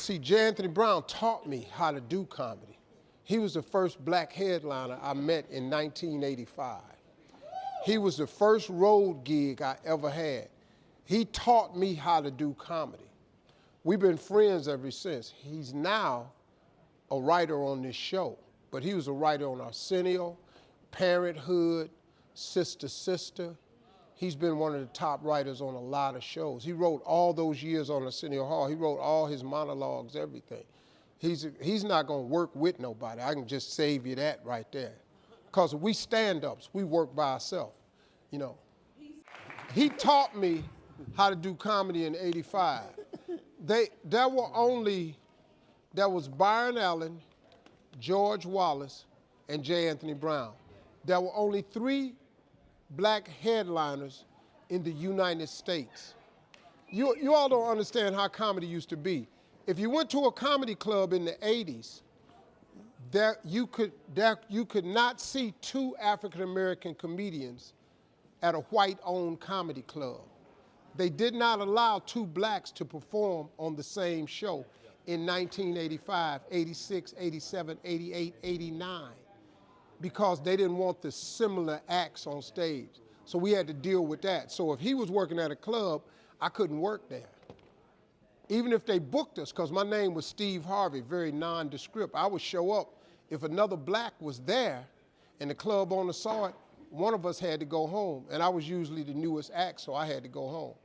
See, J. Anthony Brown taught me how to do comedy. He was the first black headliner I met in 1985. He was the first road gig I ever had. He taught me how to do comedy. We've been friends ever since. He's now a writer on this show, but he was a writer on Arsenio, Parenthood, Sister Sister. He's been one of the top writers on a lot of shows. He wrote all those years on Arsenio Hall. He wrote all his monologues, everything. He's not gonna work with nobody. I can just save you that right there. Because we stand-ups, we work by ourselves, you know. He taught me how to do comedy in '85. There was Byron Allen, George Wallace, and J. Anthony Brown. There were only 3 black headliners in the United States. You all don't understand how comedy used to be. If you went to a comedy club in the '80s, you could not see 2 African-American comedians at a white-owned comedy club. They did not allow 2 blacks to perform on the same show in 1985, 86, 87, 88, 89, because they didn't want the similar acts on stage. So we had to deal with that. So if he was working at a club, I couldn't work there. Even if they booked us, because my name was Steve Harvey, very nondescript, I would show up. If another black was there and the club owner saw it, one of us had to go home. And I was usually the newest act, so I had to go home.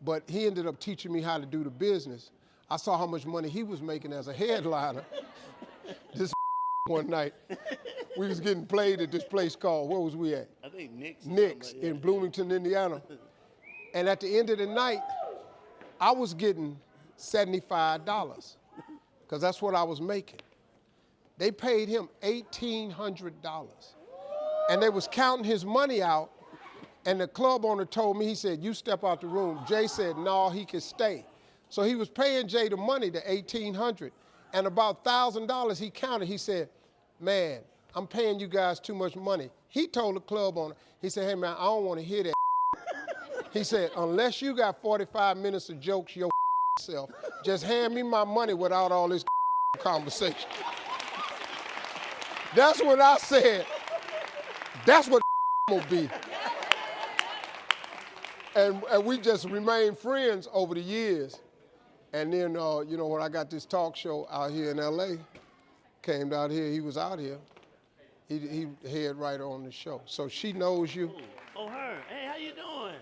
But he ended up teaching me how to do the business. I saw how much money he was making as a headliner. This one night, we was getting played at this place called, where was we at? I think Nick's. Nick's in Bloomington, Indiana. And at the end of the night, I was getting $75, because that's what I was making. They paid him $1,800. And they was counting his money out, and the club owner told me, he said, you step out the room. Jay said, no, he can stay. So he was paying Jay the money, the $1,800, and about $1,000 he counted. He said, man, I'm paying you guys too much money. He told the club owner, he said, hey man, I don't want to hear that. He said, unless you got 45 minutes of jokes your self, just hand me my money without all this conversation. That's what I said. That's what will be. And we just remained friends over the years. And then, you know, when I got this talk show out here in LA, came out here, he was out here. He head writer on the show. So she knows you. Oh, her. Hey, how you doing?